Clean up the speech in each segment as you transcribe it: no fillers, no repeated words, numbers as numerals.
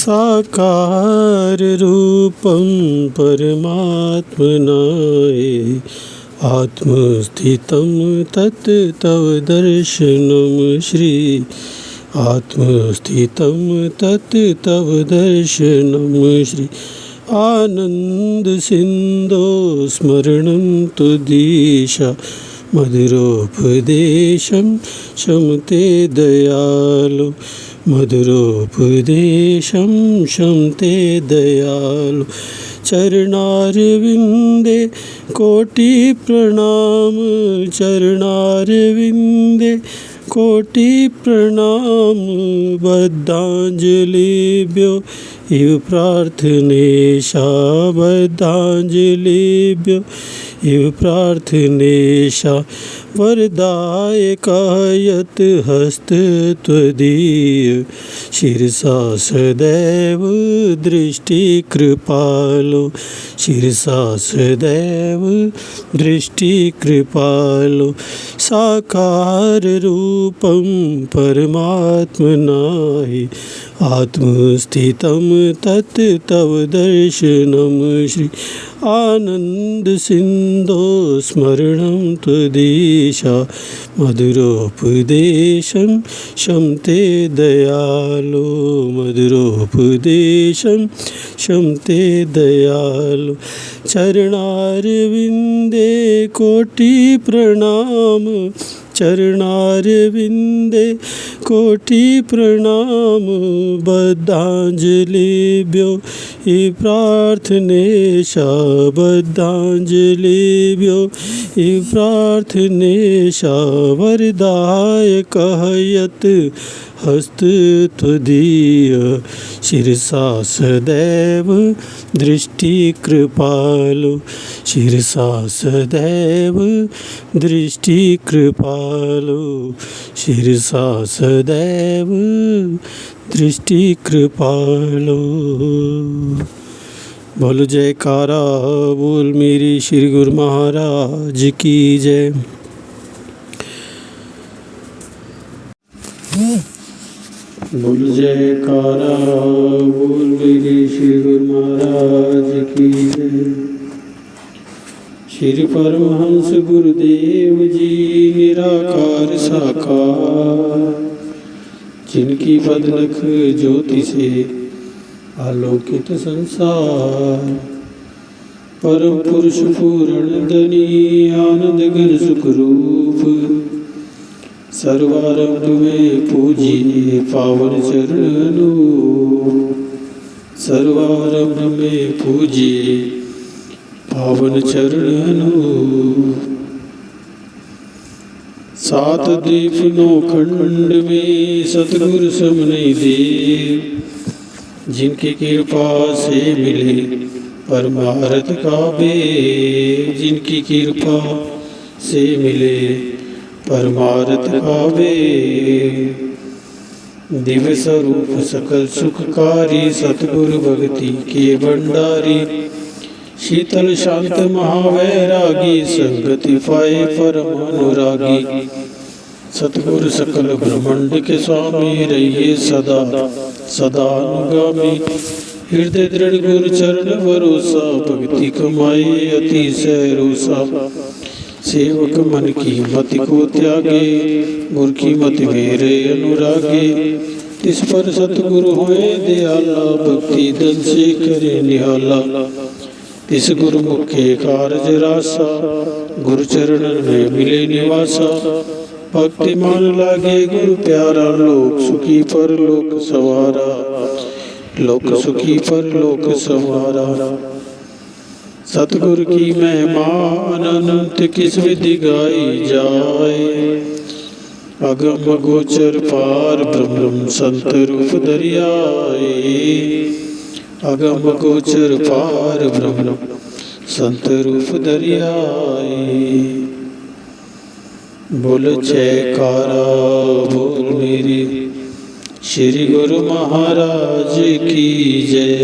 साकार रूपं परमात्मनाय आत्मस्थितं तत् तव दर्शनं श्री आत्मस्थितं तत् तव दर्शनं श्री आनंद सिंधो स्मरणं तुदीशा मधुरोपदेशं शमते दयालु मधुरोपदेशं शमते दयालु चरणारविंदे कोटि प्रणाम चरणारविंदे कोटि प्रणाम बद्धांजलिभ्यो इव प्रार्थनेशा बद्धांजलिभ्यो इव प्रार्थनेशा वरदायकायत हस्त त्वदीय शिरसा सदैव दृष्टि कृपालो शिरसा सदैव दृष्टि कृपालो साकार रूपं परमात्मनाहि आत्मस्थितं तत् तव दर्शनं श्री आनंद सिंधो स्मरणं त्वदीशा मधुरोपदेशं शमते दयालो मधुरोपदेशं शमते दयालो चरणारविंदे कोटि प्रणाम चरणारविंदे कोटि प्रणाम बद्धांजलिभ्यो हि प्रार्थनेशा बद्धांजलिभ्यो हि प्रार्थनेशा वरदायकः यत् हस्त त्वदीय शिरसा सदैव दृष्टि कृपालो शिरसा सदैव दृष्टि कृपालो शिरसा सदैव दृष्टि कृपालो। बोल जयकारा बोल मेरी श्री गुरु महाराज की जय। बोल जयकारा बोल मेरी श्री गुरु महाराज की जय। श्री परमहंस गुरुदेव जी निराकार साकार जिनकी बदलख ज्योति से आलोकित संसार परम पुरुष पूर्ण धनी आनंद घन सुख रूप सर्वारंभ में पूजिए पावन चरणों सर्वारंभ में पूजिए पावन चरणों सात दीप नौ खंड में सतगुरु समने देव जिनकी कृपा से मिले परमार्थ का बेव जिनकी कृपा से मिले परमार्थ का बेव दिव्य स्वरूप सकल सुखकारी सतगुरु भक्ति के भंडारी शीतल शांत महावैरागी संगति पाए परम अनुरागी सतगुरु सकल ब्रह्मांड के स्वामी रहिए सदा सदा अनुगामी हृदय दृढ़ गुरु चरण भरोसा भक्ति कमाए अतिशय रोसा सेवक मन की मति को त्यागे गुर की मति मेरे अनुरागे तिस पर सतगुरु होए दयाला भक्ति दल से करे निहाला तिस गुरु मुख्य कारज रासा गुरु चरणन में मिले निवासा भक्ति मान लागे गुरु प्यारा लोक सुखी पर लोक सवारा लोक सुखी पर लोक सवारा सतगुरु की महिमा अनंत किस विधि गाई जाए अगम गोचर पार ब्रह्म संत रूप दरियाए अगम गोचर पार ब्रह्म संत रूप दरियाए। बोल जयकारा बोल मेरी श्री गुरु महाराज की जय।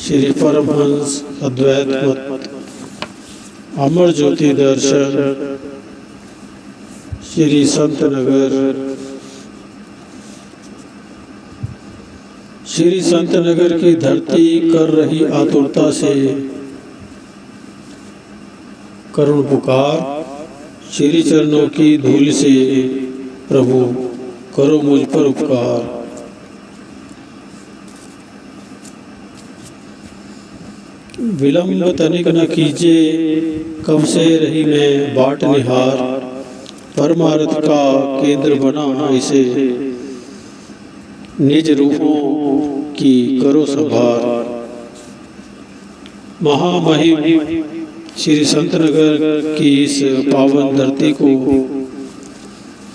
श्री परमहंस अद्वैत मत अमर ज्योति दर्शन श्री संत नगर श्री संत नगर की धरती कर रही आतुरता से करुण पुकार, श्री चरणों की धूल से प्रभु करो मुझ पर उपकार। विलंब तनिक न कीजिए, कब से रही मैं बाट निहार, परमार्थ का केंद्र बना इसे, निज रूपों की करो संभार। महामहिम श्री संत नगर की इस पावन धरती को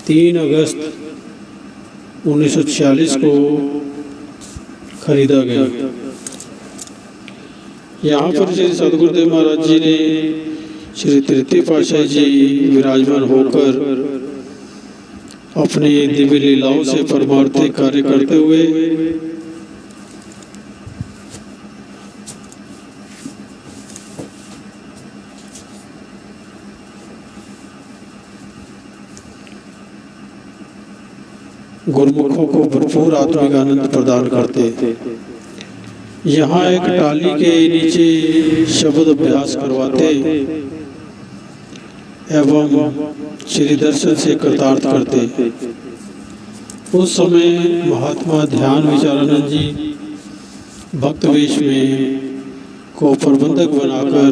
3 अगस्त 1946 को खरीदा गया। यहाँ पर श्री सदगुरुदेव महाराज जी ने श्री तृतीय पातशाही जी विराजमान होकर अपनी दिव्य लीलाओं से परमार्थिक कार्य करते हुए गुरुमुखों को भरपूर आत्मिक आनंद प्रदान करते। यहाँ एक टाली के नीचे शब्द अभ्यास करवाते एवं श्री दर्शन से कृतार्थ करते। उस समय महात्मा ध्यान विचारानंद जी भक्त वेश में को प्रबंधक बनाकर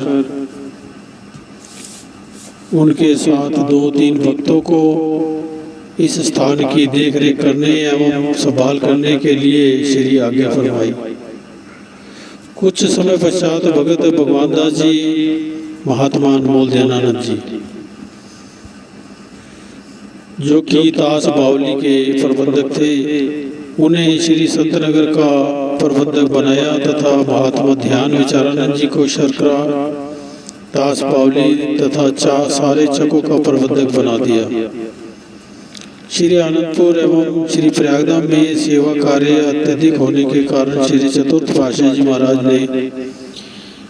उनके साथ 2-3 भक्तों को इस स्थान की देखरेख करने एवं संभाल करने के लिए श्री आज्ञा फरमाई। कुछ समय पश्चात भगत भगवान दास जी, महात्मा अनमोल दयानंद जी, जो कि ताश बावली के प्रबंधक थे, उन्हें श्री संत नगर का प्रबंधक बनाया तथा महात्मा ध्यान विचारानंद जी को शर्करा, ताश बावली तथा सारे चकों का प्रबंधक बना दिया। श्री आनंदपुर एवं श्री प्रयागराज में सेवा कार्य अत्यधिक होने के कारण श्री चतुर्थ पातशाही जी महाराज ने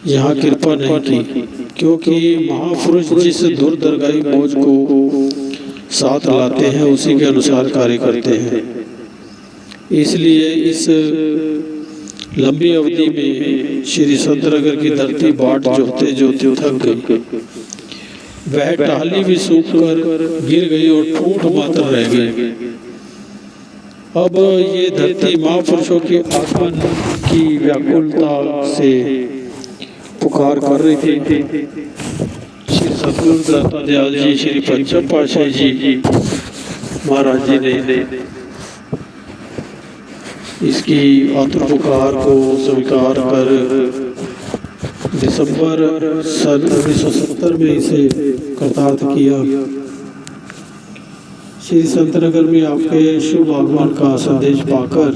यहाँ कृपा नहीं की, क्योंकि महापुरुष जिस दुर्दर्गाई बोझ को साथ लाते हैं उसी के अनुसार कार्य करते हैं। इसलिए इस लंबी अवधि में श्री संत नगर की धरती बाट जोते जोते थक गई। वह टहली भी सूख कर गिर गई और ठूठ मात्र रह गई। अब ये धरती महापुरुषों के आगमन की व्याकुलता से पुकार कर रही थी। श्री सतगुरु दत्तात्रेय जी, श्री पंचम पातशाही जी महाराज जी ने इसकी आतुर पुकार को स्वीकार कर दिसंबर सन 1970 में इसे कृतार्थ किया। श्री संत नगर में आपके शुभ आगमन का संदेश पाकर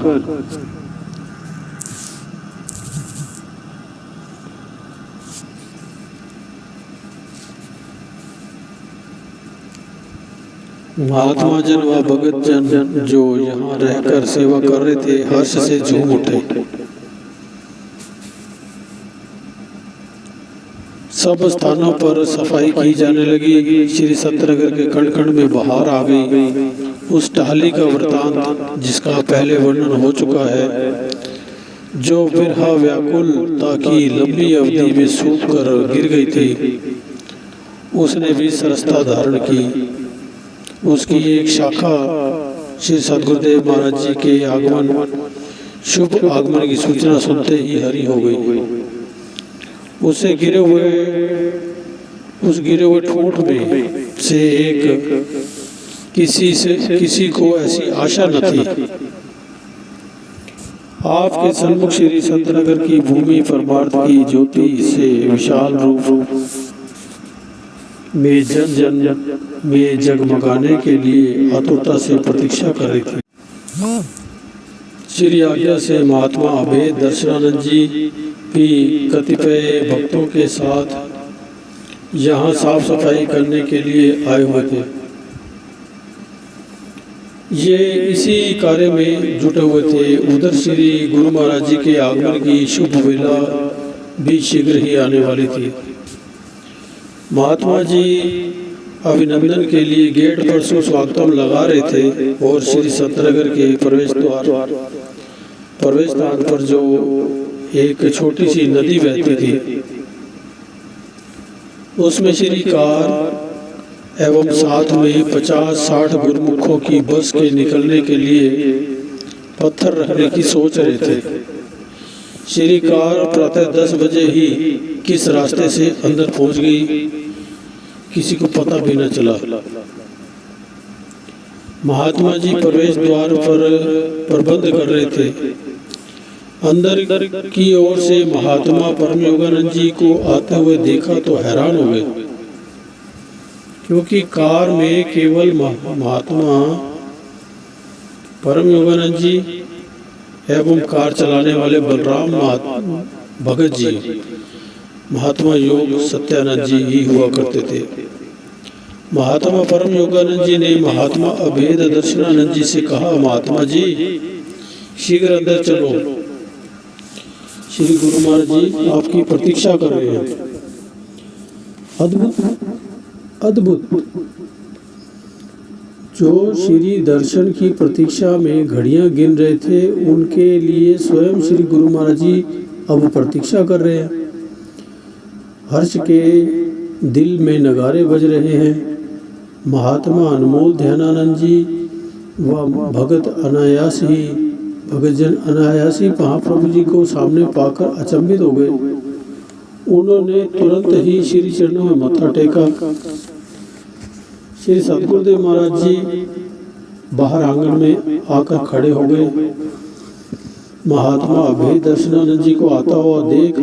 महात्मा जन व भगत जन जो यहाँ रहकर सेवा कर रहे थे, हर्ष से झूम उठे। सब स्थानों पर सफाई की जाने लगी। श्री संत नगर के कण कण में बहार आ गई। उस टहली का वृतांत जिसका पहले वर्णन हो चुका है, जो बिरहा व्याकुलता की लंबी अवधि में सूख कर गिर गई थी, उसने भी सरसता धारण की। उसकी एक शाखा श्री सदगुरुदेव महाराज जी के आगमन, शुभ आगमन की सूचना सुनते ही हरी हो गई। उसे गिरे हुए ठूंठ में से एक किसी को ऐसी आशा न थी। आपके सन्मुख श्री संत नगर की भूमि परमार्थ की ज्योति से विशाल रूप में जन में जगमगाने के लिए आतुरता से प्रतीक्षा कर रही थी। श्री आज्ञा से महात्मा अभेद दर्शनानंद जी भी कतिपय भक्तों के साथ यहाँ साफ सफाई करने के लिए आए हुए थे। ये इसी कार्य में जुटे हुए थे। उधर श्री गुरु महाराज जी के आगमन की शुभ वेला भी शीघ्र ही आने वाली थी। महात्मा जी अभिनंदन के लिए गेट पर स्वागतम लगा रहे थे और श्री संतनगर के प्रवेश द्वार प्रवेश स्थान पर जो एक छोटी सी नदी बहती थी, उसमें श्री कार एवं साथ में 50-60 गुरुमुखों की बस के निकलने के लिए पत्थर रखने की सोच रहे थे। श्री कार प्रातः 10 बजे ही किस रास्ते से अंदर पहुंच गई, किसी को पता भी न चला। महात्मा जी प्रवेश द्वार पर प्रबंध कर रहे थे। अंदर की ओर से महात्मा परम योगानंद जी को आते हुए देखा तो हैरान हो गए, क्योंकि कार में केवल महात्मा परम योगानंद जी एवं कार चलाने वाले बलराम भगत जी, महात्मा योग सत्यानंद जी ही हुआ करते थे। महात्मा परम योगानंद जी ने महात्मा अभेद दर्शनानंद जी से कहा, महात्मा जी शीघ्र अंदर चलो, श्री गुरु महाराज जी आपकी प्रतीक्षा कर रहे हैं। अद्भुत अद्भुत। जो श्री दर्शन की प्रतीक्षा में घड़ियां गिन रहे थे, उनके लिए स्वयं श्री गुरु महाराज जी अब प्रतीक्षा कर रहे हैं। हर्ष के दिल में नगारे बज रहे हैं। महात्मा अनमोल ध्यानानंद जी व भगत जन अनायास ही महाप्रभु जी को सामने पाकर अचंभित हो गए। उन्होंने तुरंत ही श्री चरणों में माथा टेका। श्री सतगुरुदेव महाराज जी बाहर आंगन में आकर खड़े हो गए। महात्मा अभय दर्शनानंद जी को आता हुआ देख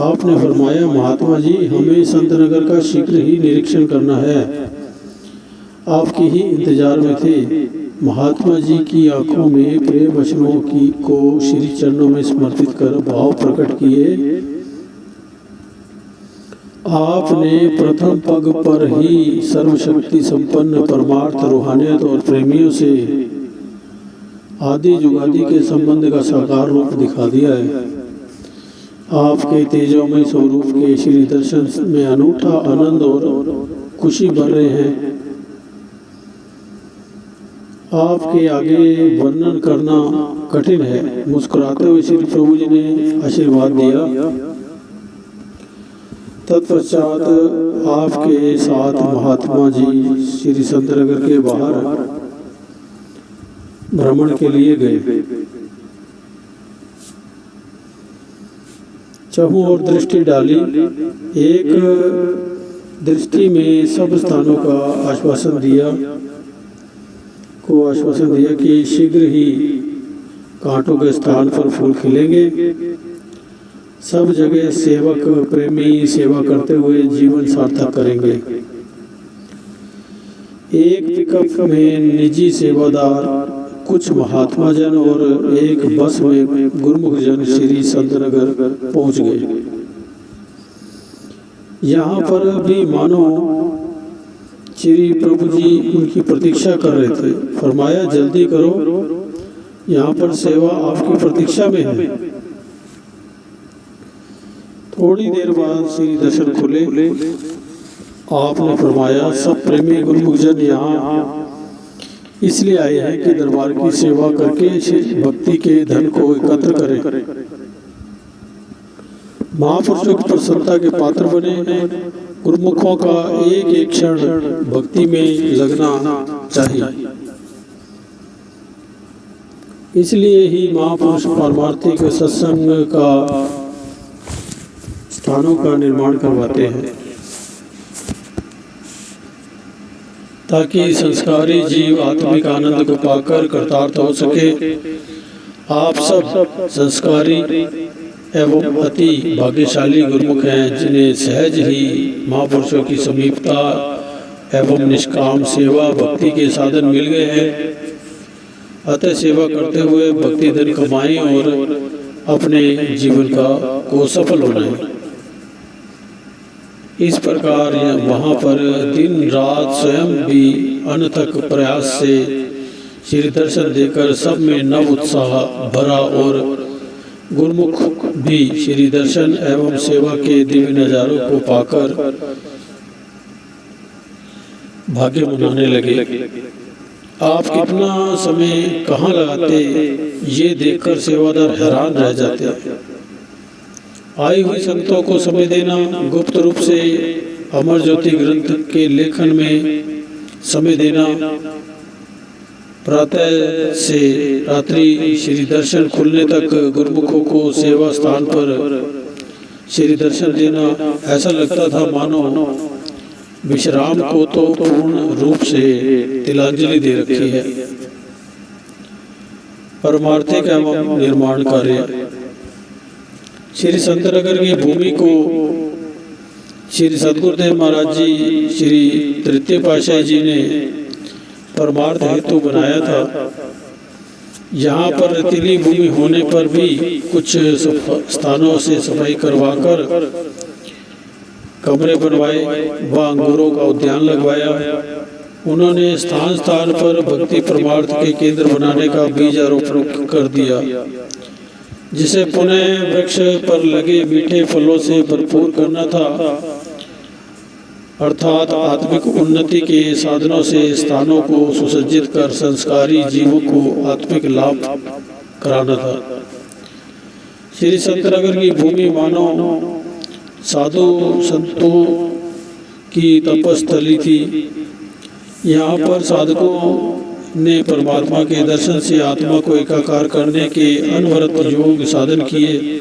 आपने फरमाया, महात्मा जी हमें संतनगर का शीघ्र ही निरीक्षण करना है, आपकी ही इंतजार में थे। महात्मा जी की आंखों में प्रेम वचनों की को श्री चरणों में समर्पित कर भाव प्रकट किए। आपने प्रथम पग पर ही सर्वशक्ति संपन्न परमार्थ रूहानियत और प्रेमियों से आदि जुगादि के संबंध का साकार रूप दिखा दिया है। आपके तेजोमय स्वरूप के श्री दर्शन में अनूठा आनंद और खुशी भर रहे हैं। आपके आगे वर्णन करना कठिन है। मुस्कुराते हुए श्री प्रभु जी ने आशीर्वाद दिया। तत्पश्चात आपके साथ महात्मा जी श्री संतनगर के बाहर भ्रमण के लिए गए। चहुं ओर दृष्टि डाली। एक दृष्टि में सब स्थानों का आश्वासन दिया कि शीघ्र ही कांटों के स्थान पर फूल खिलेंगे। सब जगह सेवक प्रेमी सेवा करते हुए जीवन सार्थक करेंगे। एक पिकअप में निजी सेवादार, कुछ महात्मा जन और एक बस में गुरुमुख जन श्री संतनगर पहुंच गए। यहाँ पर भी मानो श्री प्रभु जी उनकी प्रतीक्षा कर रहे थे। फरमाया, जल्दी करो, यहाँ पर सेवा आपकी प्रतीक्षा में है। थोड़ी देर बाद श्री दर्शन खुले। आपने फरमाया, सब प्रेमी गुरुमुख जन यहाँ इसलिए आए हैं कि दरबार की सेवा करके भक्ति के धन को एकत्र करें, महापुरुषों की प्रसन्नता के पात्र बने। गुरुमुखों का एक एक क्षण भक्ति में लगना चाहिए। इसलिए ही महापुरुष पारमार्थिक सत्संग का स्थानों का निर्माण करवाते हैं, ताकि संस्कारी जीव आत्मिक आनंद को पाकर कृतार्थ हो सके। आप सब संस्कारी एवं अति भाग्यशाली गुरुमुख हैं, जिन्हें सहज ही महापुरुषों की समीपता एवं निष्काम सेवा भक्ति के साधन मिल गए हैं। अतः सेवा करते हुए भक्ति धन कमाएं और अपने जीवन को सफल बनाएं। इस प्रकार वहाँ पर दिन रात स्वयं भी अनथक प्रयास से श्री दर्शन देकर सब में नव उत्साह भरा और गुरुमुख भी श्री दर्शन एवं सेवा के दिव्य नजारों को पाकर भाग्य मनाने लगे। आप कितना समय कहाँ लगाते, ये देखकर सेवादार हैरान रह जाते। आई हुई संगतों को समय देना, गुप्त रूप से अमर ज्योति ग्रंथ के लेखन में समय देना, प्रातः से रात्रि श्री दर्शन खुलने तक गुरुमुखों को सेवा स्थान पर श्री दर्शन देना, ऐसा लगता था मानो विश्राम को तो पूर्ण रूप से तिलांजलि दे रखी है। परमार्थिक एवं निर्माण कार्य। श्री संतनगर की भूमि को श्री सदगुरुदेव महाराज जी श्री तृतीय पातशाही जी ने परमार्थ हेतु बनाया था। यहाँ पर रेतीली भूमि होने पर भी कुछ स्थानों से सफाई करवाकर कमरे बनवाए व अंगूरों का उद्यान लगवाया। उन्होंने स्थान स्थान पर भक्ति परमार्थ के केंद्र बनाने का बीज आरोपण कर दिया, जिसे पुनः वृक्ष पर लगे मीठे फलों से भरपूर करना था, अर्थात आत्मिक उन्नति के साधनों से स्थानों को सुसज्जित कर संस्कारी जीवों को आत्मिक लाभ कराना था। श्री संतनगर की भूमि मानो साधु संतों की तपस्थली थी। यहाँ पर साधकों ने परमात्मा के दर्शन से आत्मा को एकाकार करने के अनवरत योग साधन किए।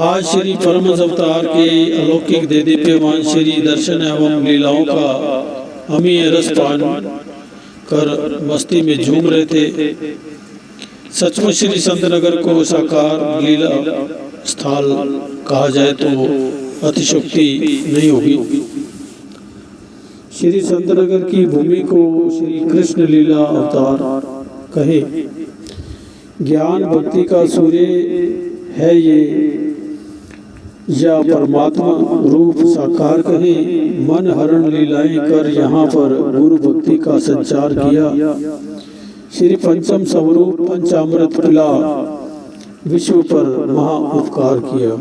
आज श्री परमहंस अवतार के अलौकिक देदीप्यमान श्री दर्शन एवं लीलाओं का अमीय रस पान कर मस्ती में झूम रहे थे। सचमुच श्री संतनगर को साकार लीला स्थल कहा जाए तो अतिशयोक्ति नहीं होगी। श्री संतनगर की भूमि को श्री कृष्ण लीला अवतार कहे। ज्ञान भक्ति का सूर्य है ये, या परमात्मा रूप साकार कहे। मन हरण लीलाएं कर यहाँ पर गुरु भक्ति का संचार किया। श्री पंचम स्वरूप पंचामृत पिला विश्व पर महा उपकार किया।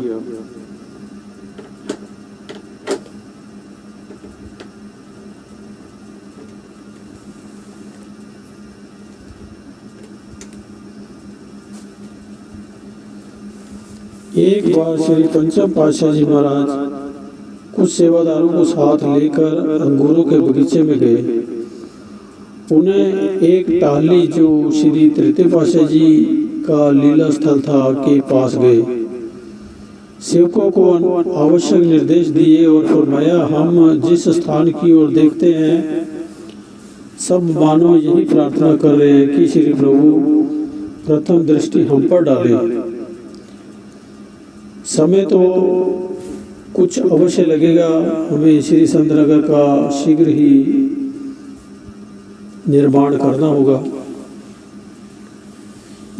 एक बार श्री पंचम पातशाह जी महाराज कुछ सेवादारों को साथ लेकर अंगूरों के बगीचे में गए। उन्हें एक टाली जो श्री तृतीय पातशाह जी का लीला स्थल था के पास गए। सेवकों को आवश्यक निर्देश दिए और फरमाया, हम जिस स्थान की ओर देखते हैं सब मानो यही प्रार्थना कर रहे हैं कि श्री प्रभु प्रथम दृष्टि हम पर डालें। समय तो कुछ अवश्य लगेगा, हमें श्री संतनगर का शीघ्र ही निर्माण करना होगा।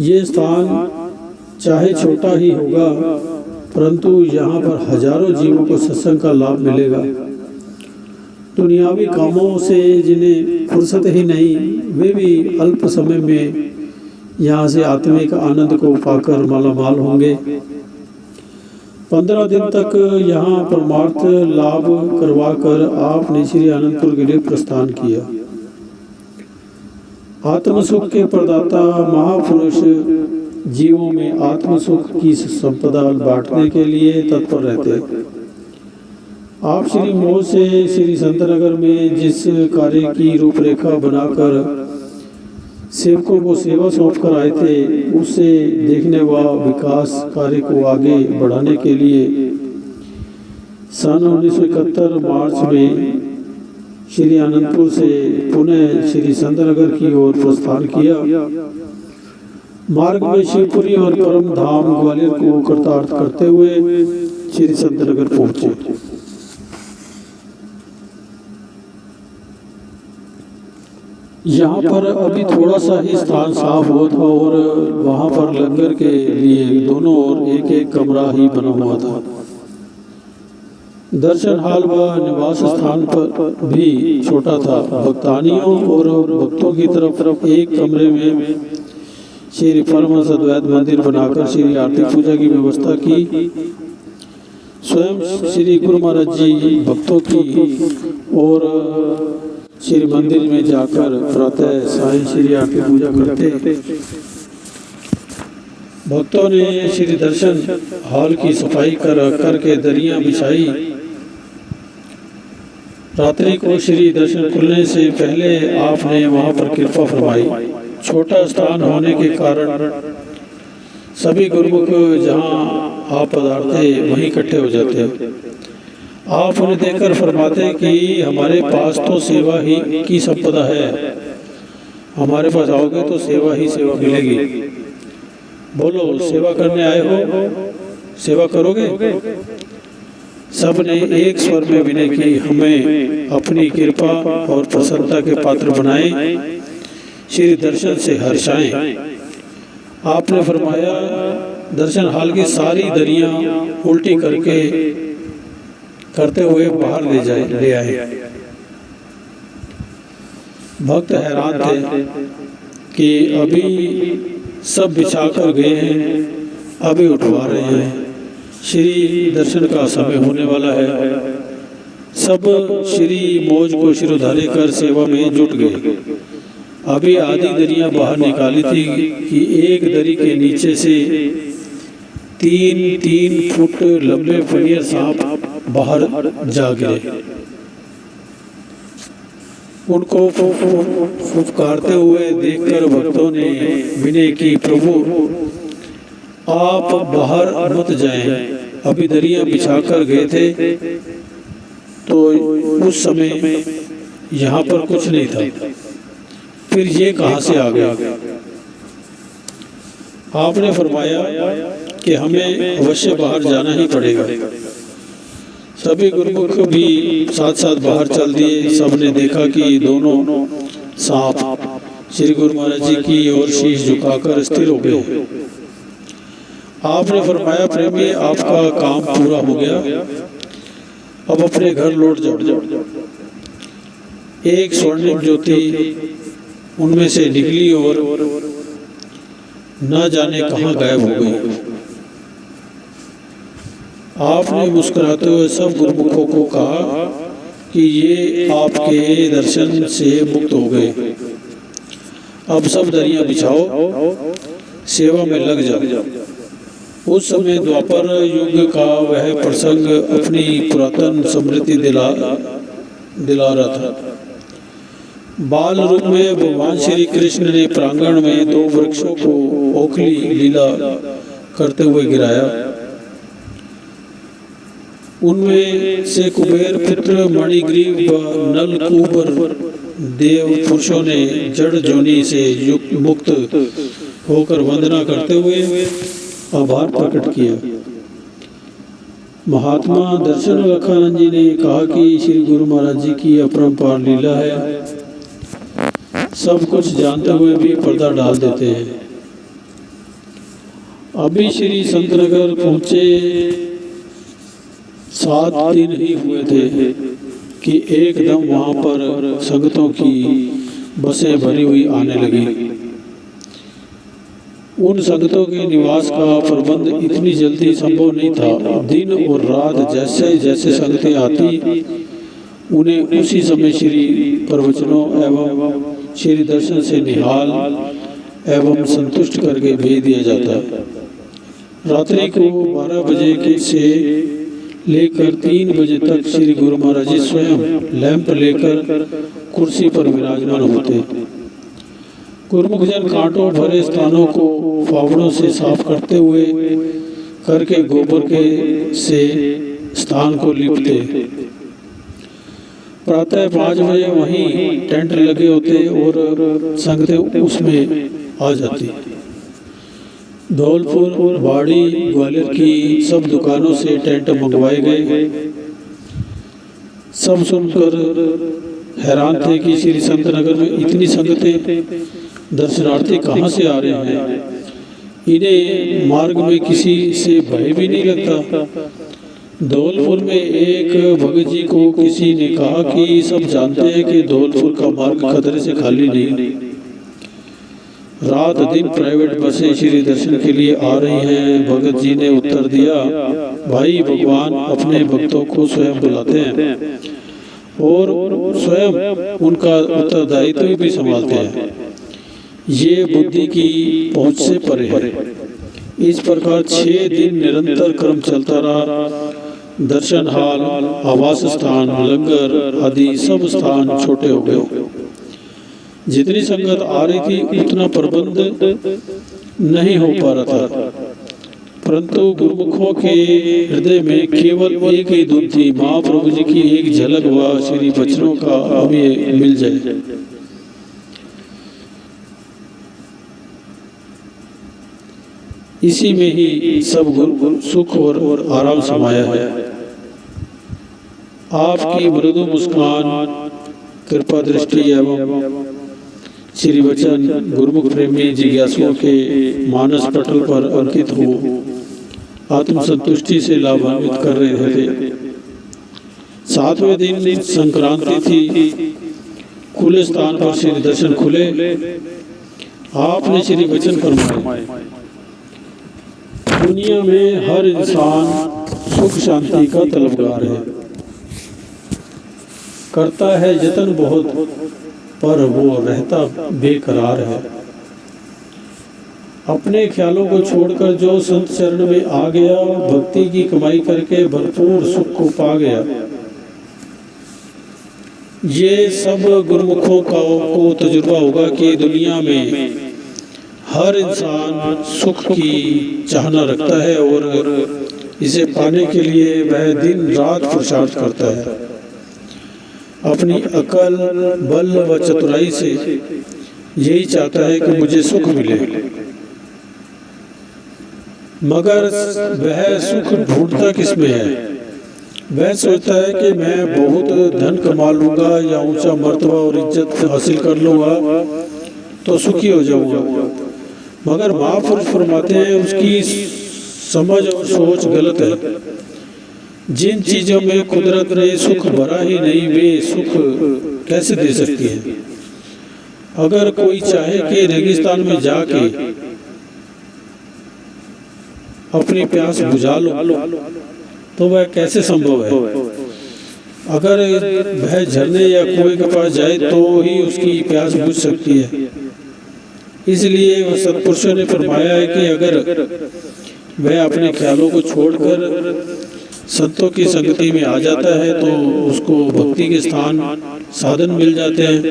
ये स्थान चाहे छोटा ही होगा, परंतु यहाँ पर हजारों जीवों को सत्संग का लाभ मिलेगा। दुनियावी कामों से जिन्हें फुर्सत ही नहीं, वे भी अल्प समय में यहाँ से आत्मिक आनंद को पाकर मालामाल होंगे। 15 दिन तक यहाँ परमार्थ लाभ करवाकर आपने श्री आनंदपुर के लिए प्रस्थान किया। आत्मसुख के प्रदाता महापुरुष जीवों में आत्मसुख की संपदा बांटने के लिए तत्पर रहते। आप श्री मोह से श्री संतनगर में जिस कार्य की रूपरेखा बनाकर सेवकों को सेवा सौंप कर आए थे, उसे देखने व विकास कार्य को आगे बढ़ाने के लिए सन 1971 मार्च में श्री आनंदपुर से पुनः श्री संतनगर की ओर प्रस्थान किया। मार्ग में शिवपुरी और परम धाम ग्वालियर को कृतार्थ करते हुए श्री संतनगर पहुंचे। यहाँ पर अभी थोड़ा सा ही स्थान साफ हुआ था और वहाँ पर लंगर के लिए दोनों ओर एक एक कमरा ही बना हुआ था। दर्शन हाल व निवास स्थान पर भी छोटा था। भक्तानियों और भक्तों की तरफ एक कमरे में श्री परमहंस अद्वैत मंदिर बनाकर श्री आरती पूजा की व्यवस्था की। स्वयं श्री गुरु महाराज जी भक्तों की और श्री मंदिर में जाकर प्रातः सायं श्री आरती पूजा करते। भक्तों ने श्री दर्शन हॉल की सफाई करके दरियां बिछाई। रात्रि को श्री दर्शन खुलने से पहले आपने वहां पर कृपा फरमाई। छोटा स्थान होने के कारण सभी गुरुमुख जहां आप पधारते वहीं इकट्ठे हो जाते। आप उन्हें देखकर फरमाते कि हमारे पास तो सेवा ही की संपदा है, हमारे पास आओगे तो सेवा ही सेवा मिलेगी। बोलो, सेवा करने आए हो, सेवा करोगे? सब ने एक स्वर में विनय की, हमें अपनी कृपा और प्रसन्नता के पात्र बनाए, श्री दर्शन से हर्षाएं। आपने फरमाया, दर्शन हाल की सारी दरियां उल्टी करते हुए बाहर ले आए। भक्त हैरान थे कि अभी सब बिछा कर गए हैं, अभी उठवा रहे हैं, श्री दर्शन का समय होने वाला है। सब श्री मौज को शिरोधार्य कर सेवा में जुट गए। अभी आधी दरियां बाहर निकाली थी कि एक दरी के नीचे से 3-3 फुट लंबे फनियर सांप बाहर जा गिरे। उनको फुफकारते हुए देखकर भक्तों ने विनय की, प्रभु आप बाहर मत जाएं, अभी दरियां बिछाकर गए थे तो उस समय यहाँ पर कुछ नहीं था, फिर ये कहाँ से आ गया? आपने फरमाया कि हमें अवश्य बाहर जाना ही पड़ेगा। सभी गुरुमुख भी साथ साथ बाहर चल दिए। सबने देखा कि दोनों सांप श्री गुरु महाराज जी की ओर शीश झुकाकर स्थिर हो गए। आपने फरमाया, प्रेमी आपका काम पूरा हो गया, अब अपने घर लौट जाओ। एक स्वर्णिम ज्योति उनमें से निकली और न जाने कहाँ गायब हो गई। आपने मुस्कुराते हुए सब गुरुमुखों को कहा कि ये आपके दर्शन से मुक्त हो गए, अब सब दरियां बिछाओ, सेवा में लग जाओ। उस समय द्वापर युग का वह प्रसंग अपनी पुरातन स्मृति दिला रहा था। बाल रूप में भगवान श्री कृष्ण ने प्रांगण में 2 वृक्षों को ओखली लीला करते हुए गिराया। उनमें से कुबेर पुत्र मणिग्रीव व नलकूबर देव पुरुषों ने जड़ जोनी से मुक्त होकर वंदना करते हुए आभार प्रकट किया। महात्मा दर्शन लखानंद जी ने कहा कि श्री गुरु महाराज जी की अपरंपार लीला है, सब कुछ जानते हुए भी पर्दा डाल देते हैं। अभी श्री संतनगर पहुंचे 7 दिन ही हुए थे कि एकदम वहां पर संगतों की बसें भरी हुई आने लगी। उन संगतों के निवास का प्रबंध इतनी जल्दी संभव नहीं था। दिन और रात जैसे जैसे संगतें आती, उन्हें उसी समय श्री प्रवचनों एवं श्री दर्शन से निहाल एवं संतुष्ट करके भेज दिया जाता। रात्रि को 12 बजे से लेकर 3 बजे तक श्री गुरु महाराज जी स्वयं लैंप लेकर कुर्सी पर विराजमान होते। गुरुमुख जन कांटों भरे स्थानों को फावड़ों से साफ करके गोबर के से स्थान को लिपते। प्रातः 5 बजे वहीं टेंट लगे होते और संगतें उसमें आ जाती। धौलपुर, बाड़ी, ग्वालियर की सब दुकानों से टेंट मंगवाए गए। सब सुनकर हैरान थे कि श्री संतनगर में इतनी संगतें, दर्शनार्थी कहाँ से आ रहे हैं। इन्हें मार्ग में किसी से भय भी नहीं लगता। धौलपुर में एक भगत जी को किसी ने कहा कि सब जानते हैं कि धौलपुर का मार्ग खतरे से खाली नहीं। रात दिन प्राइवेट बसें श्री दर्शन के लिए आ रही हैं। भगत जी ने उत्तर दिया, भाई भगवान अपने भक्तों को स्वयं बुलाते हैं, और स्वयं उनका उत्तरदायित्व भी संभालते हैं। ये बुद्धि की पहुंच से परे है। इस प्रकार 6 दिन निरंतर क्रम चलता रहा। दर्शन हाल, आवास स्थान, लंगर आदि सब स्थान छोटे हो गए। जितनी संगत आ रही थी उतना प्रबंध नहीं हो पा रहा था, परंतु गुरुमुखों के हृदय में केवल एक ही धुन थी, महाप्रभु जी की एक झलक व श्री वचनों का हमें मिल जाए। इसी में ही सब सुख और आराम समाया है। आपकी मृदु मुस्कान, कृपा दृष्टि एवं श्री वचन गुरुमुख प्रेमी जिज्ञासुओं के मानस पटल पर अंकित हो आत्म संतुष्टि से लाभान्वित कर रहे थे। 7वें दिन संक्रांति थी। खुले स्थान पर श्री दर्शन खुले। आपने श्री वचन फरमाए, दुनिया में हर इंसान सुख शांति का तलबगार है, करता है यत्न बहुत, पर वो रहता बेकरार है। अपने ख्यालों को छोड़कर जो संत चरण में आ गया, भक्ति की कमाई करके भरपूर सुख को पा गया। ये सब गुरुमुखों को तजुर्बा होगा कि दुनिया में हर इंसान सुख की चाहना रखता है और इसे पाने के लिए वह दिन रात पुरुषार्थ करता है। अपनी अकल, बल व चतुराई से यही चाहता है कि मुझे सुख मिले, मगर वह सुख ढूंढता किसमें है? वह सोचता है कि मैं बहुत धन कमा लूंगा या ऊंचा मर्तबा और इज्जत हासिल कर लूंगा तो सुखी हो जाऊंगा। मगर महापुरुष फरमाते हैं उसकी समझ और सोच गलत है। जिन चीजों में कुदरत ने सुख भरा ही नहीं, वे सुख कैसे दे सकती है? अगर कोई चाहे कि रेगिस्तान में जाके अपनी प्यास बुझा लो तो वह कैसे संभव है? अगर वह झरने या कुएं के पास जाए तो ही उसकी प्यास बुझ सकती है। इसलिए वह सत्पुरुषों ने फरमाया है कि अगर वह अपने ख्यालों को छोड़कर संतों की संगति में आ जाता है तो उसको भक्ति के स्थान साधन मिल जाते हैं।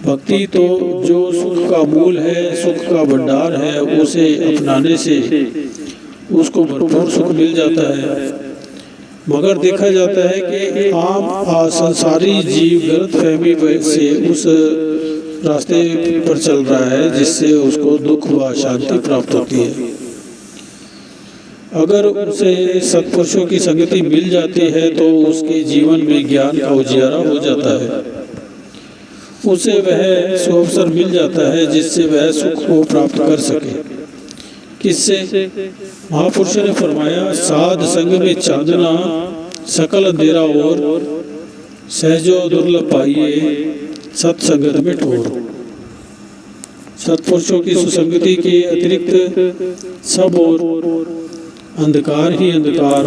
भक्ति तो जो सुख का मूल है, सुख का भंडार है, उसे अपनाने से उसको भरपूर सुख मिल जाता है। मगर देखा जाता है कि आम संसारी जीव गलतफहमी से उस रास्ते पर चल रहा है जिससे उसको दुख व शांति प्राप्त होती है। अगर उसे सत्पुरुषों की संगति मिल जाती है तो उसके जीवन में ज्ञान का उजियारा हो जाता है। उसे वह सुअवसर मिल जाता है जिससे वह सुख को प्राप्त कर सके। किससे? महापुरुषों ने फरमाया, साध संग में चांदना, सकल अंधेरा और सहजो दुर्लभ पाइए, सत्संगत में ठोर। सत्पुरुषों की सुसंगति के अतिरिक्त सब और अंधकार ही अंधकार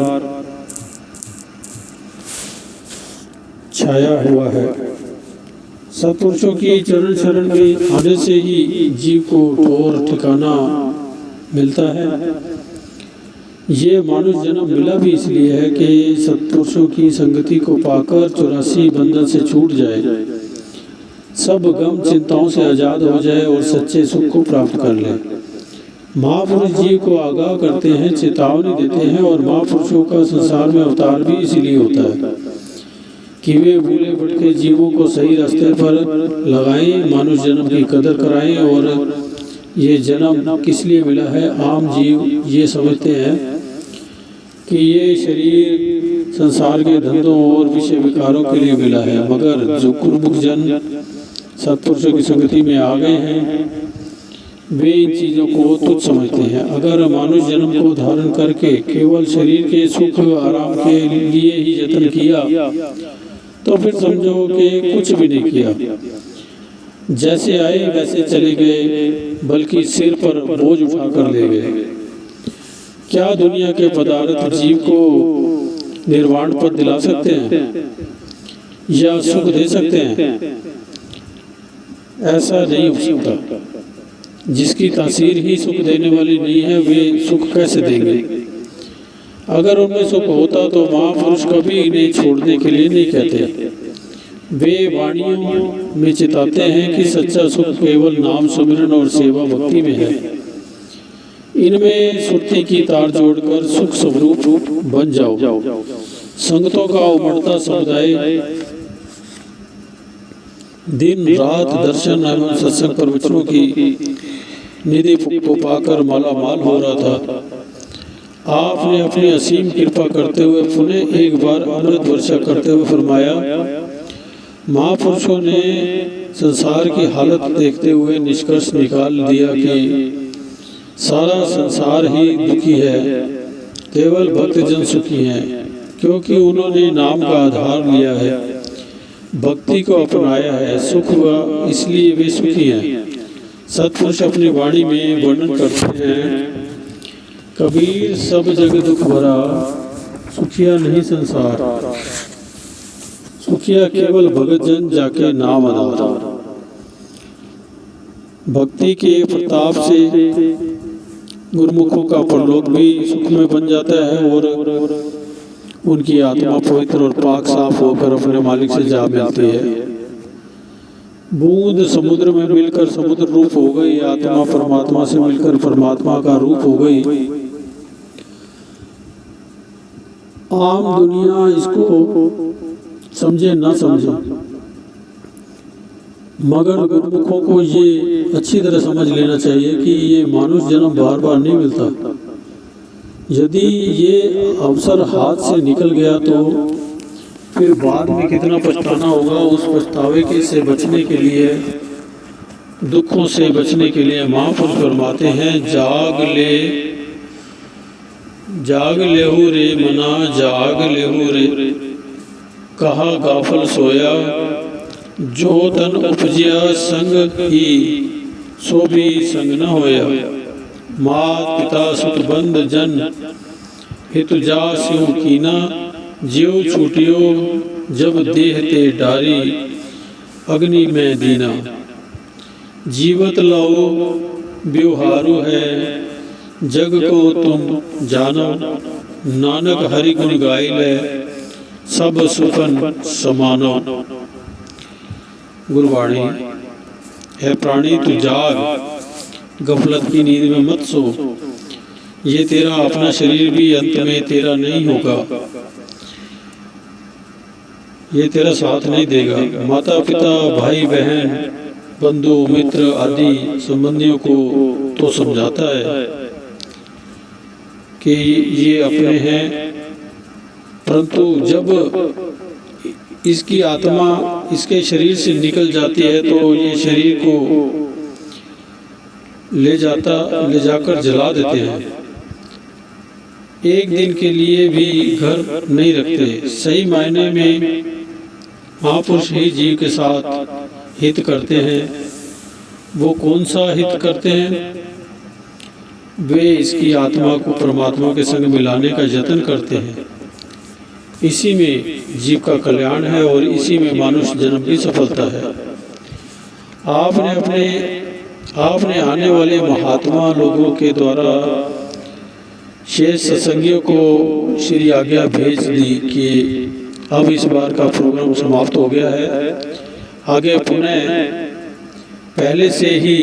छाया हुआ है। सत्पुरुषों की चरण शरण में आने से ही जीव को ठोर ठिकाना मिलता है। ये मानुष जन्म मिला भी इसलिए है कि सत्पुरुषों की संगति को पाकर 84 बंधन से छूट जाए, सब गम चिंताओं से आजाद हो जाए और सच्चे सुख को प्राप्त कर ले। महापुरुष जीव को आगाह करते हैं, चेतावनी देते हैं और महापुरुषों का संसार में अवतार भी इसीलिए होता है कि वे भूले भटके जीवों को सही रास्ते पर लगाएं, मानुष जन्म की कदर कराएं। और ये जन्म किस लिए मिला है? आम जीव ये समझते हैं कि ये शरीर संसार के धंधों और विषय विकारों के लिए मिला है, मगर जो गुरुमुख जन सत्पुरुषों की संगति में आ गए हैं वे इन चीज़ों को तुच्छ समझते हैं। अगर मानुष जन्म को धारण करके केवल शरीर के सुख आराम के लिए ही यत्न किया तो फिर समझो कि कुछ भी नहीं किया। जैसे आए वैसे चले गए, बल्कि सिर पर बोझ उठाकर ले गए। क्या दुनिया के पदार्थ जीव को निर्वाण पद दिला सकते हैं? या सुख दे सकते हैं? ऐसा नहीं हो सकता। जिसकी तासीर ही सुख देने वाली नहीं है वे सुख कैसे देंगे? अगर उनमें सुख होता तो महापुरुष कभी इन्हें छोड़ने के लिए नहीं कहते। वे वाणियों में चिताते हैं कि सच्चा सुख केवल नाम सुमिरन और सेवा भक्ति में है। इनमें सुरती की तार जोड़कर सुख स्वरूप बन जाओ। संगतों का उमड़ता समुदाय दिन रात दर्शन एवं सत्संग प्रवचनों की निधि को पाकर मालामाल हो रहा था। आपने अपनी असीम कृपा करते हुए पुनः एक बार अमृत वर्षा करते हुए फरमाया, महापुरुषों ने संसार की हालत देखते हुए निष्कर्ष निकाल दिया कि सारा संसार ही दुखी है, केवल भक्तजन सुखी हैं, क्योंकि उन्होंने नाम का आधार लिया है, भक्ति को अपनाया है, सुख हुआ इसलिए वे सुखी हैं। सत्पुरुष अपनी वाणी में वर्णन करते हैं, कबीर सब जग दुख भरा, सुखिया नहीं संसार, सुखिया केवल भगत जन जाके नाम आधार। भक्ति के प्रताप से गुरुमुखों का परलोक भी सुख में बन जाता है और उनकी आत्मा पवित्र और पाक साफ होकर अपने मालिक से जा मिलती है। बूंद समुद्र में मिलकर समुद्र रूप हो गई, आत्मा परमात्मा से मिलकर परमात्मा का रूप हो गई। आम दुनिया इसको समझे ना समझे, मगर गुरुमुखों को ये अच्छी तरह समझ लेना चाहिए कि ये मानुष जन्म बार बार नहीं मिलता। यदि ये अवसर हाथ से निकल गया तो फिर बाद में कितना पछताना होगा। उस पछतावे के से बचने के लिए, दुखों से बचने के लिए महापुरुष फरमाते हैं, जाग लेहु रे मना, जाग लेहु रे, कहा गाफल सोया, जो तन उपजिया संग ही सो भी संग न होया। मात पिता सुत बंद जन हित जा स्यों कीना, ज्यों छूटियो जब देह ते डारी, अग्नि में दीना। जीवत लाओ ब्योहारू है, जग को तुम जानो, नानक हरि गुण गाई ले, सब सुखन समानो। गुरबाणी है, प्राणी तू जाग, गफलत की नींद में मत सो, ये तेरा अपना शरीर भी अंत में तेरा नहीं होगा, ये तेरा साथ नहीं देगा। माता पिता भाई बहन बंधु मित्र आदि संबंधियों को तो समझाता है कि ये अपने हैं, परंतु जब इसकी आत्मा इसके शरीर से निकल जाती है तो ये शरीर को ले जाकर जला देते हैं। एक दिन के लिए भी घर नहीं रखते। सही मायने में महापुरुष ही जीव के साथ हित करते हैं। वो कौन सा हित करते हैं? वे इसकी आत्मा को परमात्मा के संग मिलाने का यत्न करते हैं। इसी में जीव का कल्याण है और इसी में मानुष्य जन्म की सफलता है। आपने आने वाले महात्मा लोगों के द्वारा शेष सत्संगियों को श्री आज्ञा भेज दी कि अब इस बार का प्रोग्राम समाप्त हो गया है, आगे पुनः पहले से ही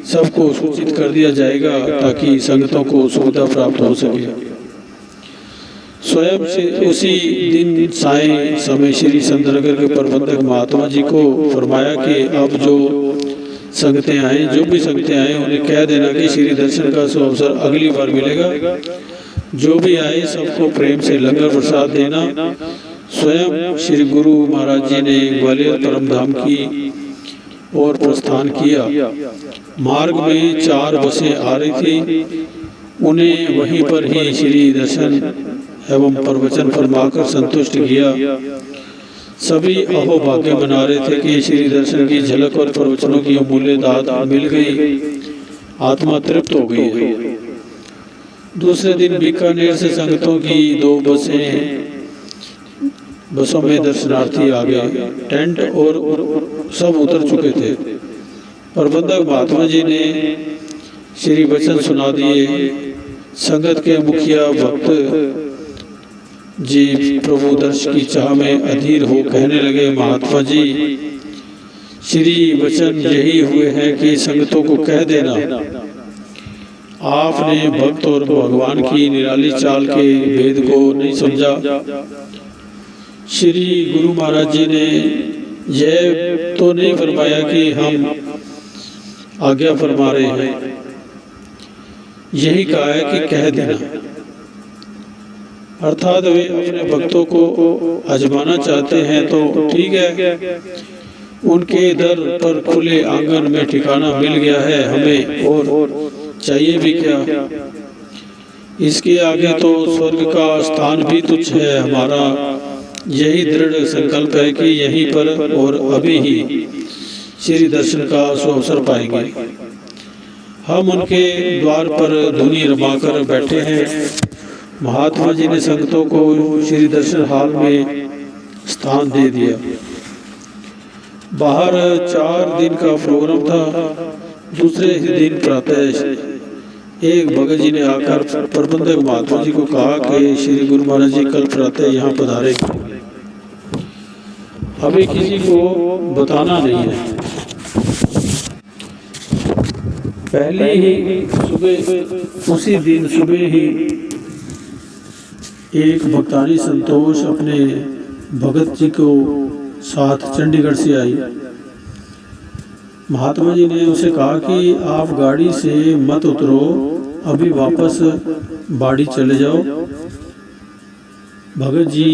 सबको सूचित कर दिया जाएगा ताकि संगतों को सुविधा प्राप्त हो सके। स्वयं से उसी दिन सायं समय श्री संतनगर के प्रबंधक महात्मा जी को फरमाया कि अब जो संगतें आए, जो भी संगतें आए उन्हें कह देना कि श्री दर्शन का अवसर अगली बार मिलेगा। जो भी आए सबको प्रेम से लंगर प्रसाद देना। स्वयं श्री गुरु महाराज जी ने ग्वालियर परम धाम की ओर प्रस्थान किया। मार्ग में 4 बसें आ रही थी, उन्हें वहीं पर ही श्री दर्शन एवं प्रवचन फरमाकर संतुष्ट किया। सभी अहोभाग्य मना रहे थे कि श्री दर्शन की झलक और प्रवचनों की अमूल्य दात मिल गई, आत्मा तृप्त हो गई है। दूसरे दिन बीकानेर से संगतों की 2 बसें बसों में दर्शनार्थी आ गए। टेंट और सब उतर चुके थे। प्रबंधक महात्मा जी ने श्री वचन सुना दिए। संगत के मुखिया भक्त जी प्रभु दर्श की चाह में अधीर हो कहने लगे, महात्मा जी श्री वचन यही हुए हैं कि संगतों को कह देना आपने भक्त और भगवान की निराली चाल के भेद को नहीं समझा। श्री गुरु महाराज जी ने यह तो नहीं फरमाया कि हम आज्ञा फरमा रहे हैं, यही कहा है कि कह देना। अर्थात वे अपने भक्तों को आजमाना चाहते हैं तो ठीक है, उनके दर पर खुले आंगन में ठिकाना मिल गया है, हमें और चाहिए भी क्या। इसके आगे तो स्वर्ग का स्थान भी तुच्छ है। हमारा यही दृढ़ संकल्प है कि यहीं पर और अभी ही श्री दर्शन का सुअवसर पाएंगे। हम उनके द्वार पर धुनी रमाकर बैठे हैं। महात्मा जी ने संगतों को श्री दर्शन हाल में स्थान दे दिया। बाहर 4 दिन का प्रोग्राम था। दूसरे ही दिन प्रातः एक भगत जी ने आकर प्रबंधक महात्मा जी को कहा कि श्री गुरु महाराज जी कल प्रातः यहाँ पधारे। अभी किसी को बताना नहीं है। पहले ही सुबह, उसी दिन सुबह ही एक भक्तानी संतोष अपने भगत जी को साथ चंडीगढ़ से आई। महात्मा जी ने उसे कहा कि आप गाड़ी से मत उतरो, अभी वापस बाड़ी चले जाओ। भगत जी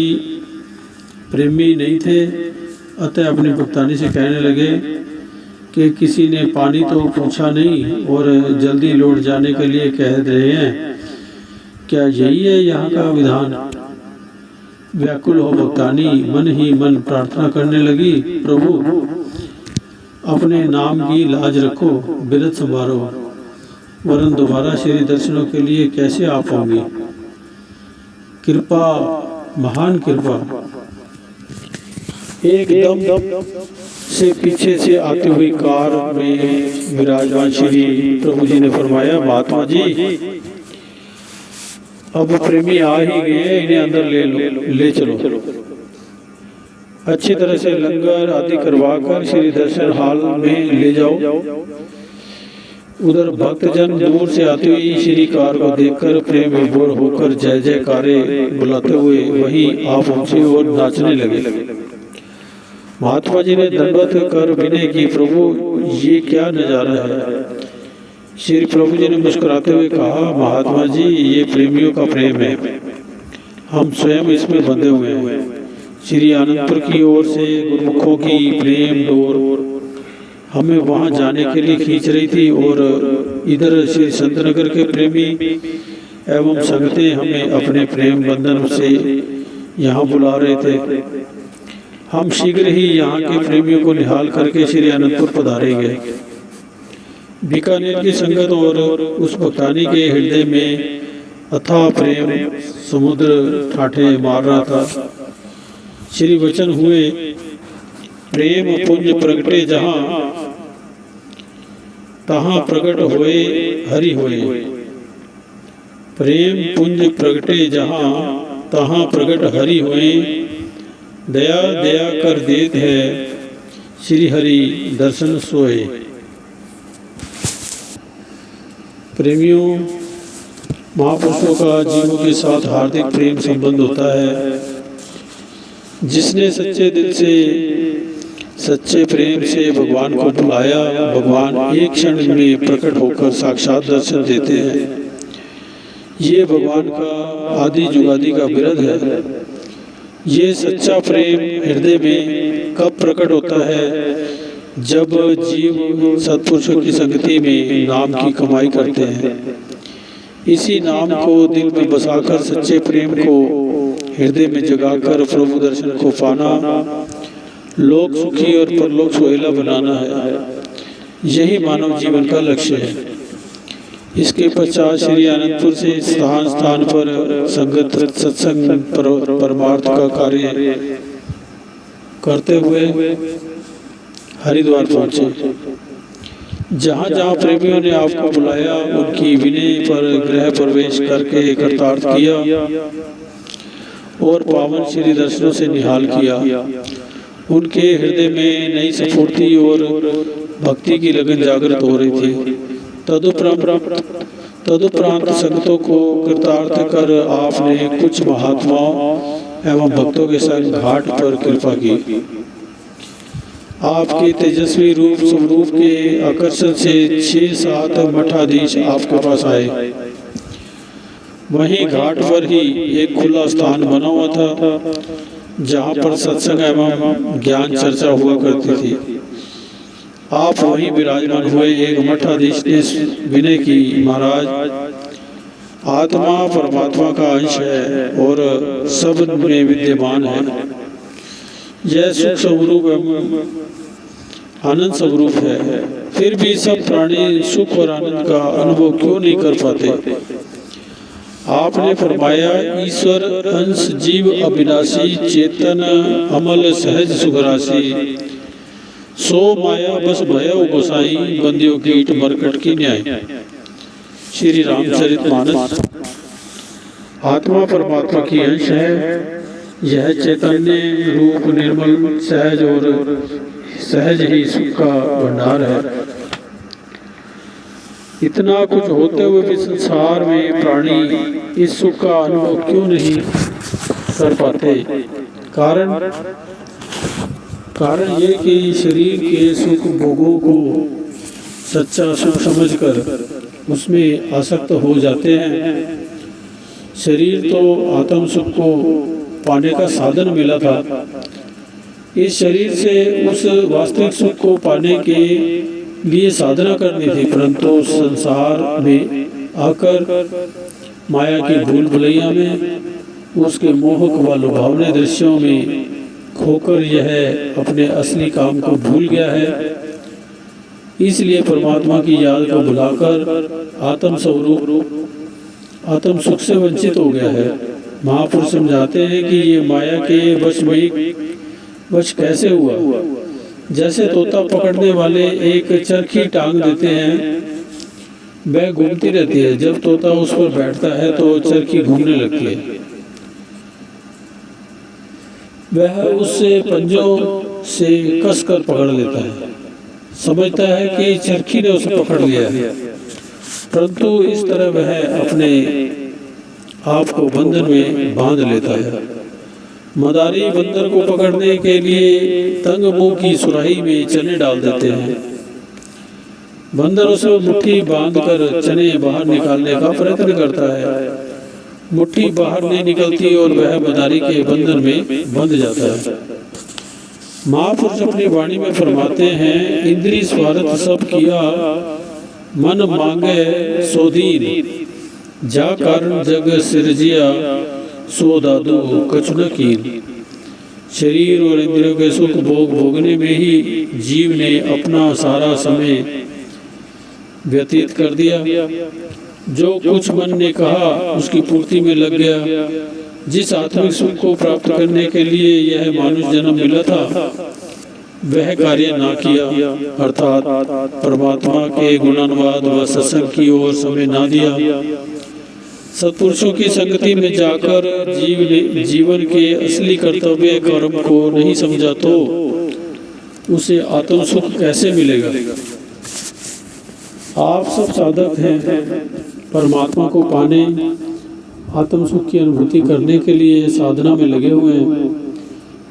प्रेमी नहीं थे, अतः अपनी भक्तानी से कहने लगे कि किसी ने पानी तो पूछा नहीं और जल्दी लौट जाने के लिए कह रहे हैं, क्या यही है यहाँ का विधान। व्याकुल हो भक्तानी मन ही मन प्रार्थना करने लगी, प्रभु अपने नाम की लाज रखो, बिरत संभारो, वरन दोबारा श्री दर्शनों के लिए कैसे आ पाऊंगी। कृपा, महान कृपा। एकदम से पीछे से आती हुई कार में विराजमान श्री प्रभु जी ने फरमाया, महात्मा जी अब प्रेमी आ ही गए, इन्हें अंदर ले चलो। अच्छी तरह से लंगर आदि करवा कर श्री दर्शन हाल में ले जाओ। उधर भक्तजन दूर से आती हुई श्री कार को देखकर प्रेम विभोर होकर जय जयकारे बुलाते हुए वहीं आ पहुंचे और नाचने लगे। महात्मा जी ने दंडवत कर विनय की, प्रभु ये क्या नजारा है। श्री प्रभु जी ने मुस्कुराते हुए कहा, महात्मा जी ये प्रेमियों का प्रेम है, हम स्वयं इसमें बंधे हुए हैं। श्री आनंदपुर की ओर से गुरुमुखों की प्रेम डोर हमें वहां जाने के लिए खींच रही थी और इधर श्री संतनगर के प्रेमी एवं संगतें हमें अपने प्रेम बंधन से यहाँ बुला रहे थे। हम शीघ्र ही यहाँ के प्रेमियों को निहाल करके श्री आनंदपुर पधारेंगे। बीकानेर की संगत और उस भक्तानी के हृदय में अथाह प्रेम समुद्र ठाठे मार रहा था। श्री वचन हुए, प्रेम पुंज प्रगटे जहाँ तहाँ प्रकट होए हरि होए। प्रेम पुंज प्रगटे जहाँ तहाँ प्रकट हरि होए। दया दया कर देत है श्री हरि दर्शन सोए। प्रेमियों, महापुरुषों का जीवों के साथ हार्दिक प्रेम संबंध होता है। जिसने सच्चे दिल से सच्चे प्रेम से भगवान को बुलाया, भगवान एक क्षण में प्रकट होकर साक्षात दर्शन देते हैं। ये भगवान का आदि जुगादि का विरध है। ये सच्चा प्रेम हृदय में कब प्रकट होता है, जब जीव सत्पुरुषों की संगति में नाम की कमाई करते हैं। इसी नाम को दिल में बसाकर सच्चे प्रेम को हृदय में जगाकर प्रभु दर्शन को पाना, लोक सुखी और परलोक सुहेला बनाना है। यही मानव जीवन का लक्ष्य है। इसके पश्चात श्री आनंदपुर से स्थान स्थान पर संगत सत्संग परमार्थ का कार्य करते हुए हरिद्वार पहुंचे। जहाँ जहाँ प्रेमियों ने आपको बुलाया, उनकी विनय पर गृह प्रवेश करके कृतार्थ किया और पावन श्री दर्शनों से निहाल किया। उनके हृदय में नई स्फूर्ति और भक्ति की लगन जागृत हो रही थी। तदुपरांत संगतों को कृतार्थ कर आपने कुछ महात्माओं एवं भक्तों के संग घाट पर कृपा की। आपके तेजस्वी रूप स्वरूप के आकर्षण से 6-7 मठाधीश आपके पास आए। वहीं घाट पर ही एक खुला स्थान बना हुआ था, जहाँ पर सत्संग एवं ज्ञान चर्चा हुआ करती थी। आप वहीं विराजमान हुए। एक मठाधीश ने विनय की, महाराज, आत्मा परमात्मा का अंश है और सब में विद्यमान है। यह सुख स्वरूप आनंद स्वरूप है, फिर भी सब प्राणी सुख और आनंद का अनुभव क्यों नहीं कर पाते? आपने फरमाया, ईश्वर अंश जीव अविनाशी, चेतन अमल सहज सुख राशि, सो माया बस भयउ गोसाई, बंदियों कीट मरकट की न्याय। श्री रामचरितमानस। आत्मा परमात्मा की अंश है। यह चैतन्य रूप निर्मल सहज और सहज ही सुख का भंडार है। इतना कुछ होते हुए भी संसार में प्राणी इस सुख का अनुभव क्यों नहीं कर पाते? कारण ये कि शरीर के सुख भोगों को सच्चा सुख समझकर उसमें आसक्त हो जाते हैं। शरीर तो आत्म सुख को पाने का साधन मिला था। इस शरीर से उस वास्तविक सुख को पाने के लिए साधना करनी थी, परंतु संसार में आकर माया की भूल भुलैया में उसके मोहक व लुभावने दृश्यों में खोकर यह अपने असली काम को भूल गया है। इसलिए परमात्मा की याद को भुलाकर आत्म स्वरूप आत्म सुख से वंचित हो गया है। महापुरुष समझाते हैं कि ये माया के वश कैसे हुआ। जैसे तोता पकड़ने वाले एक चरखी टांग देते हैं, वह घूमती रहती है। जब तोता उस पर बैठता है तो चरखी घूमने लगती है। वह उससे पंजों से कसकर पकड़ लेता है, समझता है कि चरखी ने उसे पकड़ लिया है, परंतु इस तरह वह अपने आप को बंधन में बांध लेता है। मदारी बंदर को पकड़ने के लिए तंग मुंह की सुराही में चने डाल देते हैं। बंदर उसे मुट्ठी बांधकर चने बाहर निकालने का प्रयत्न करता है। मुट्ठी बाहर नहीं निकलती और वह मदारी के बंधन में बंध जाता है। महापुरुष अपनी वाणी में फरमाते हैं, इंद्रिय स्वार्थ सब किया, मन मांगे सो दीन, जा कारण जग सिरजिया, सो दादू कछु न कीन। शरीर और इंद्रियों के सुख भोग भोगने में ही जीव ने अपना सारा समय व्यतीत कर दिया। जो कुछ मन ने कहा उसकी पूर्ति में लग गया। जिस आत्मिक सुख को प्राप्त करने के लिए यह मानुष जन्म मिला था, वह कार्य ना किया, अर्थात परमात्मा के गुणानुवाद व सत्संग की ओर समय ना दिया। सत्पुरुषों की संगति में जाकर जीवन के असली कर्तव्य कर्म को नहीं समझा तो उसे आत्म सुख कैसे मिलेगा? आप सब साधक हैं, परमात्मा को पाने, आत्म सुख की अनुभूति करने के लिए साधना में लगे हुए हैं।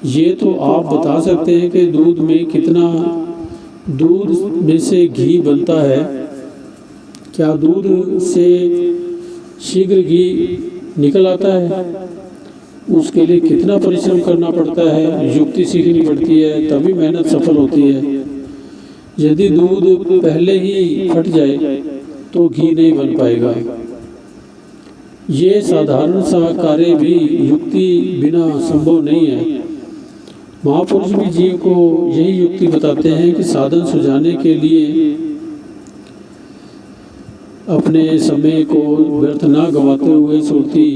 ये तो आप बता सकते हैं कि दूध में से घी बनता है। क्या दूध से शीघ्र घी निकल आता है? उसके लिए कितना परिश्रम करना पड़ता है, युक्ति सीखनी पड़ती है, तभी मेहनत सफल होती है। यदि दूध पहले ही फट जाए तो घी नहीं बन पाएगा। ये साधारण सा कार्य भी युक्ति बिना संभव नहीं है। महापुरुष भी जीव को यही युक्ति बताते हैं कि साधन सुझाने के लिए अपने समय को व्यर्थ ना गवाते हुए सुरती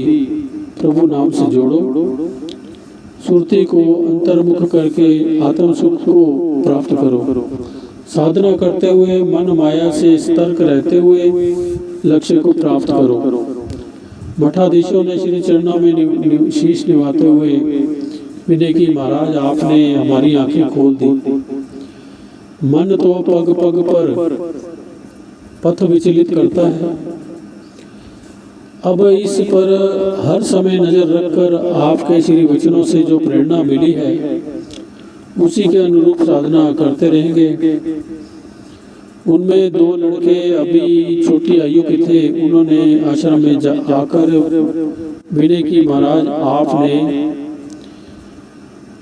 प्रभु नाम से जोड़ो। सुरती को अंतर्मुख करके आत्म सुख को प्राप्त करो। साधना करते हुए मन माया से सतर्क रहते हुए लक्ष्य को प्राप्त करो। मठाधीशों ने श्री चरणों में शीश निभाते हुए विनय की, महाराज आपने हमारी आंखें खोल दी। मन तो पग पग पर पथ विचलित करता है, अब इस पर हर समय नजर रखकर आपके श्री वचनों से जो प्रेरणा मिली है उसी के अनुरूप साधना करते रहेंगे। उनमें 2 लड़के अभी छोटी आयु के थे। उन्होंने आश्रम में आकर विनय की, महाराज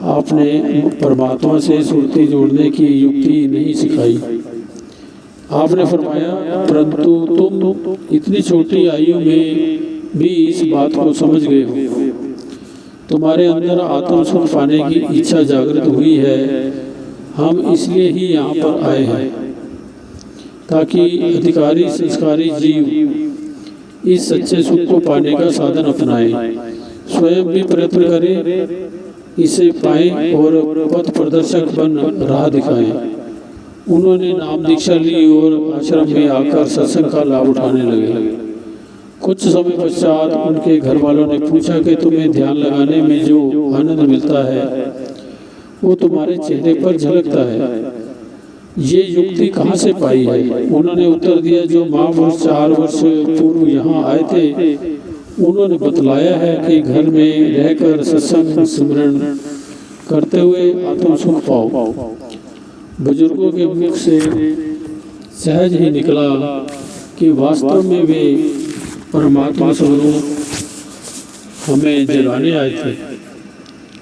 आपने परमात्मा से सुरती जोड़ने की युक्ति नहीं सिखाई। आपने फरमाया, परंतु तुम इतनी छोटी आयु में भी इस बात को समझ गए हो। तुम्हारे अंदर आत्म सुख पाने की इच्छा जागृत हुई है। हम इसलिए ही यहाँ पर आए हैं ताकि अधिकारी संस्कारी जीव इस सच्चे सुख को पाने का साधन अपनाएं, स्वयं भी प्रयत्न करें, इसे पाएं और पथ प्रदर्शक बन राह दिखाएं। उन्होंने नाम दीक्षा ली और आश्रम में आकर सत्संग का लाभ उठाने लगे। कुछ समय पश्चात उनके घर वालों ने पूछा कि तुम्हें ध्यान लगाने में जो आनंद मिलता है वो तुम्हारे चेहरे पर झलकता है, ये युक्ति कहाँ से पाई है? उन्होंने उत्तर दिया, जो महापुरुष 4 वर्ष पूर्व यहाँ आए थे उन्होंने बतलाया है कि घर में रहकर सत्संग सिमरन करते हुए आत्म सुख पाओ। बुजुर्गों के मुख से सहज ही निकला कि वास्तव में वे परमात्मा स्वरूप हमें जगाने आए थे,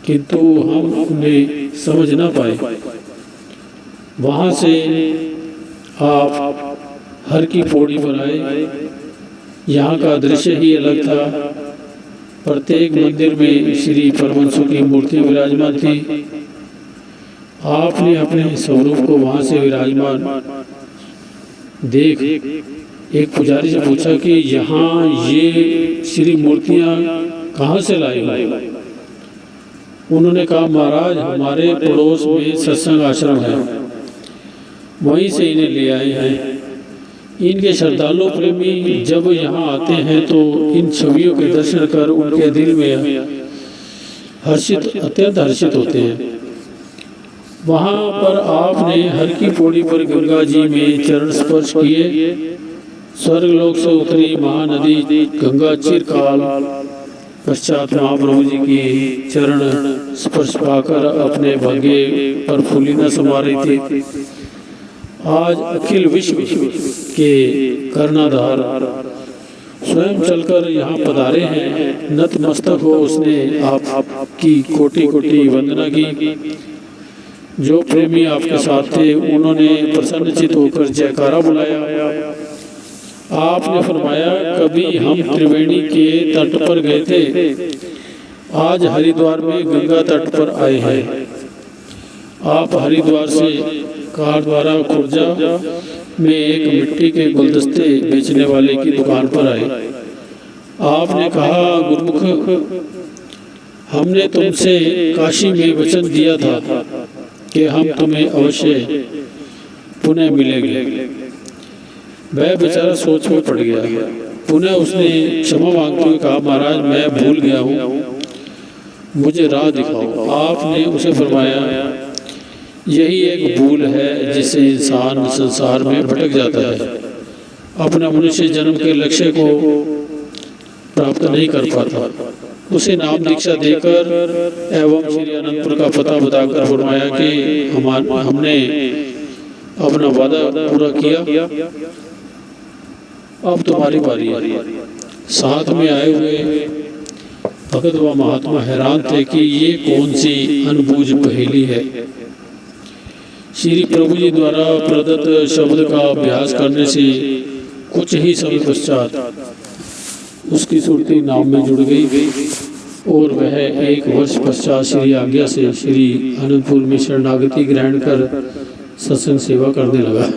किंतु हम उन्हें समझ न पाए। वहाँ से आप हर की पौड़ी पर आए। यहाँ का दृश्य ही अलग था। प्रत्येक मंदिर में श्री परमहंसों की मूर्ति विराजमान थी। आपने अपने स्वरूप को वहाँ से विराजमान देख एक पुजारी से पूछा कि यहाँ ये श्री मूर्तियाँ कहाँ से लाए हो? उन्होंने कहा, महाराज हमारे पड़ोस में सत्संग आश्रम है, वहीं से इन्हें ले आए हैं। इनके श्रद्धालु प्रेमी जब यहाँ आते हैं तो इन छवियों के दर्शन कर उनके दिल में अत्यंत हर्षित होते हैं। वहाँ पर आपने हर की पौड़ी पर गंगा जी में चरण स्पर्श किए। स्वर्गलोक से उतरी महानदी गंगा चिरकाल पश्चात महाप्रभु जी की चरण स्पर्श पाकर अपने भाग्य पर फूलिना समा रही थी। आज अखिल विश्व के कर्णाधार स्वयं चलकर यहाँ पधारे हैं। नतमस्तक हो उसने आपकी कोटि कोटि वंदना की। जो प्रेमी आपके साथ थे उन्होंने प्रसन्नचित होकर जयकारा बुलाया। आपने फरमाया, कभी हम त्रिवेणी के तट पर गए थे, आज हरिद्वार में गंगा तट पर आए हैं। आप हरिद्वार से कार द्वारा खुर्जा में एक मिट्टी के गुलदस्ते बेचने वाले की दुकान पर आए। आपने कहा, गुरुमुख हमने तुमसे काशी में वचन दिया था कि हम तुम्हें अवश्य पुनः मिलेंगे। वह बेचारा सोच में पड़ गया। पुनः उसने क्षमा मांगते हुए कहा, महाराज मैं भूल गया हूँ, मुझे राह दिखाओ। आपने उसे फरमाया, यही एक भूल है जिससे इंसान संसार में भटक जाता है, अपना मनुष्य जन्म के लक्ष्य को प्राप्त नहीं कर पाता। उसे नाम दीक्षा देकर एवं श्री अनंतपुर का पता बताकर फरमाया कि हमने अपना वादा पूरा किया, अब तुम्हारी बारी है। साथ में आए हुए भगत व महात्मा हैरान थे कि ये कौन सी अनबूझ पहेली है। श्री प्रभु जी द्वारा प्रदत्त शब्द का अभ्यास करने से कुछ ही समय पश्चात उसकी सुरती नाम में जुड़ गई और वह 1 वर्ष पश्चात श्री आज्ञा से श्री अनंतपुर में शरणागति ग्रहण कर सत्संग सेवा करने लगा।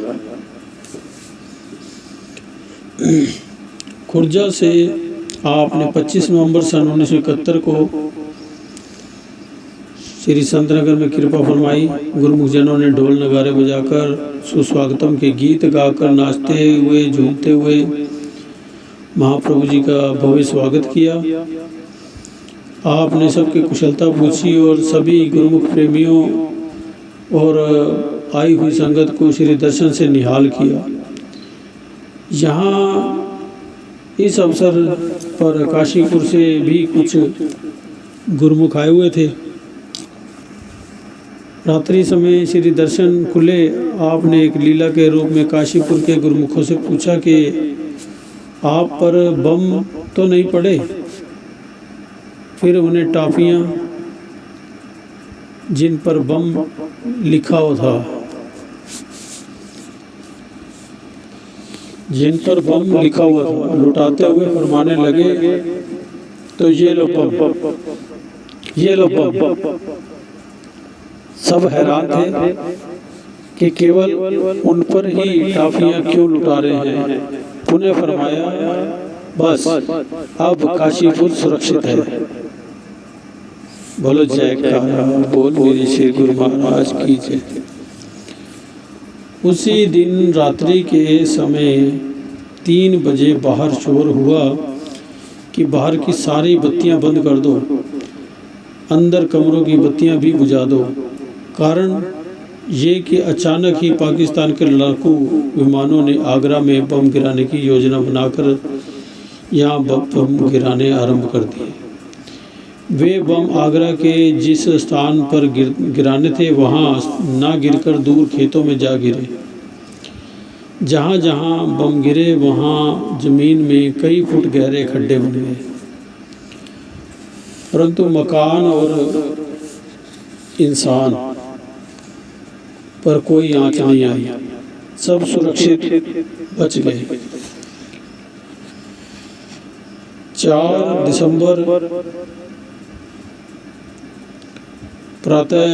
खुर्जा से आपने 25 नवंबर सन 1971 को श्री संतनगर में कृपा फरमाई। गुरुमुख जनों ने ढोल नगारे बजाकर सुस्वागतम के गीत गाकर नाचते हुए झूमते हुए महाप्रभु जी का भव्य स्वागत किया। आपने सबकी कुशलता पूछी और सभी गुरुमुख प्रेमियों और आई हुई संगत को श्री दर्शन से निहाल किया। यहाँ इस अवसर पर काशीपुर से भी कुछ गुरुमुख आए हुए थे। रात्रि समय श्री दर्शन खुले। आपने एक लीला के रूप में काशीपुर के गुरुमुखों से पूछा कि आप पर बम तो नहीं पड़े। फिर उन्हें टाफियाँ जिन पर बम लिखा हुआ था, जिन पर बम लिखा हुआ था, लुटाते हुए फरमाने लगे, तो ये लो बम, ये लो बम। सब हैरान थे कि केवल उन पर ही टाफियाँ क्यों लुटा रहे हैं। पुनः फरमाया, बस अब काशीपुर सुरक्षित है। बोलो जयकारा बोल मेरे श्री गुरु महाराज की जय। उसी दिन रात्रि के समय 3 बजे बाहर शोर हुआ कि बाहर की सारी बत्तियां बंद कर दो, अंदर कमरों की बत्तियां भी बुझा दो। कारण ये कि अचानक ही पाकिस्तान के लड़ाकू विमानों ने आगरा में बम गिराने की योजना बनाकर यहाँ बम गिराने आरंभ कर दिए। वे बम आगरा के जिस स्थान पर गिराने थे वहाँ ना गिरकर दूर खेतों में जा गिरे। जहाँ जहाँ बम गिरे वहाँ जमीन में कई फुट गहरे खड्डे बन गए, परंतु मकान और इंसान पर कोई आंच नहीं आई। सब सुरक्षित बच गए। 4 दिसंबर प्रातः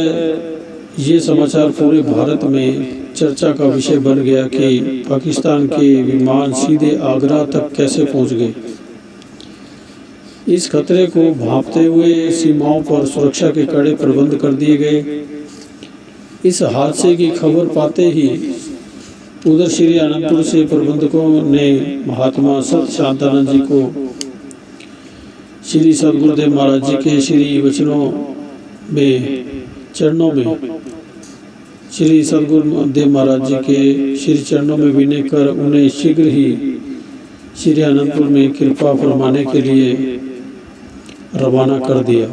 ये समाचार पूरे भारत में चर्चा का विषय बन गया कि पाकिस्तान के विमान सीधे आगरा तक कैसे पहुंच गए। इस खतरे को भांपते हुए सीमाओं पर सुरक्षा के कड़े प्रबंध कर दिए गए। इस हादसे की खबर पाते ही उधर श्री आनंदपुर से प्रबंधकों ने महात्मा सत शांतानंद जी को श्री सदगुरुदेव महाराज जी के श्री वचनों में चरणों में श्री सदगुरुदेव महाराज जी के श्री चरणों में विनय कर उन्हें शीघ्र ही श्री आनंदपुर में कृपा फरमाने के लिए रवाना कर दिया।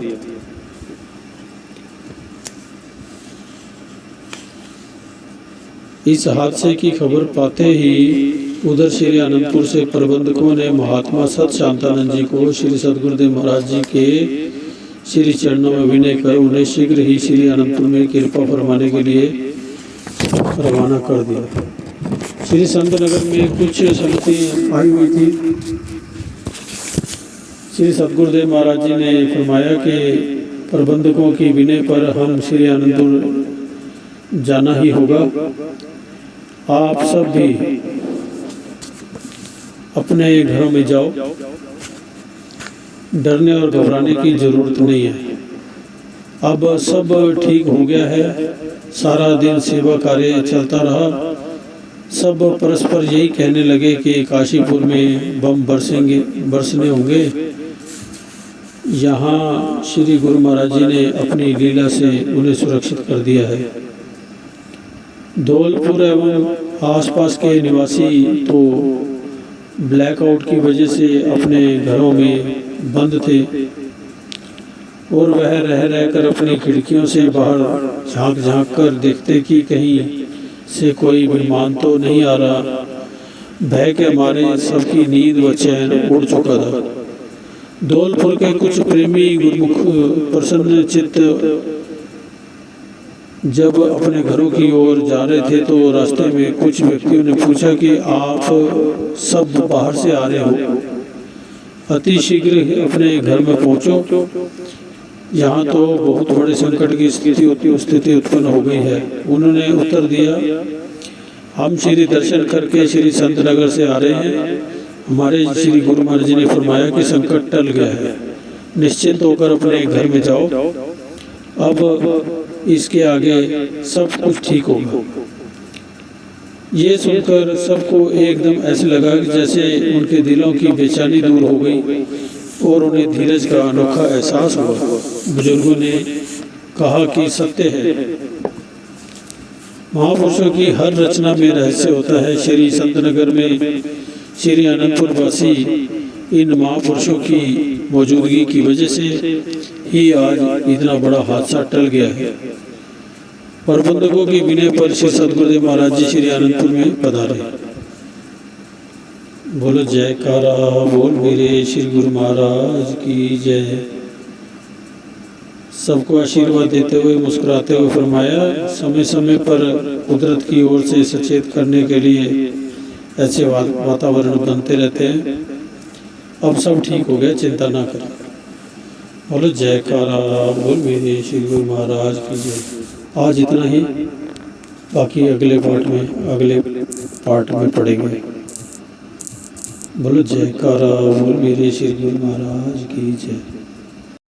इस हादसे की खबर पाते ही उधर श्री आनंदपुर से प्रबंधकों ने महात्मा सत शांतानंद जी को श्री सदगुरुदेव महाराज जी के श्री चरणों में विनय कर उन्हें शीघ्र ही श्री आनंदपुर में कृपा फरमाने के लिए रवाना कर दिया। श्री संतनगर में कुछ संगति आई हुई थी। श्री सदगुरुदेव महाराज जी ने फरमाया कि प्रबंधकों की विनय पर हम श्री आनंदपुर जाना ही होगा। आप सब भी अपने घरों में जाओ, डरने और घबराने की जरूरत नहीं है। अब सब ठीक हो गया है। सारा दिन सेवा कार्य चलता रहा। सब परस्पर यही कहने लगे कि काशीपुर में बम बरसने होंगे। यहाँ श्री गुरु महाराज जी ने अपनी लीला से उन्हें सुरक्षित कर दिया है। धौलपुर एवं आसपास के निवासी तो ब्लैकआउट की वजह से अपने घरों में बंद थे और वह रह कर अपनी खिड़कियों से बाहर झांक कर देखते कि कहीं से कोई विमान तो नहीं आ रहा। भय के मारे सबकी नींद व चैन उड़ चुका था। धौलपुर के कुछ प्रेमी गुरुमुख प्रसन्न चित्त जब अपने घरों की ओर जा रहे थे तो रास्ते में कुछ व्यक्तियों ने पूछा कि आप सब बाहर से आ रहे हो, अति शीघ्र अपने घर में पहुंचो, यहाँ तो बहुत बड़े संकट की स्थिति उत्पन्न हो गई है। उन्होंने उत्तर दिया, हम श्री दर्शन करके श्री संतनगर से आ रहे हैं। हमारे श्री गुरु महाराज जी ने फरमाया कि संकट टल गया है, निश्चिंत होकर अपने घर में जाओ। अब इसके आगे सब कुछ ठीक होगा। ये सुनकर सबको एकदम ऐसे लगा कि जैसे उनके दिलों की बेचैनी दूर हो गई और उन्हें धीरज का अनोखा एहसास हुआ। बुजुर्गों ने कहा कि सत्य है, महापुरुषों की हर रचना में रहस्य होता है। श्री संतनगर में श्री अनंतपुर वासी इन महापुरुषों की मौजूदगी की वजह से ही आज इतना बड़ा हादसा टल गया है। प्रबंधकों के विनय पर श्री सतगुरुदेव महाराज जी श्री अनंतपुर में पधारे। बोलो जयकारा, बोल मेरे श्री गुरु महाराज की जय। सबको आशीर्वाद देते हुए मुस्कुराते हुए फरमाया, समय समय पर कुदरत की ओर से सचेत करने के लिए ऐसे वातावरण बनते रहते हैं। अब सब ठीक हो गया, चिंता ना करें। बोलो जयकारा, बोल मेरे श्री गुरु महाराज की जय। आज इतना ही, बाकी अगले पार्ट में पढ़ेंगे। बोलो जयकारा, बोल मेरे श्री गुरु महाराज की जय।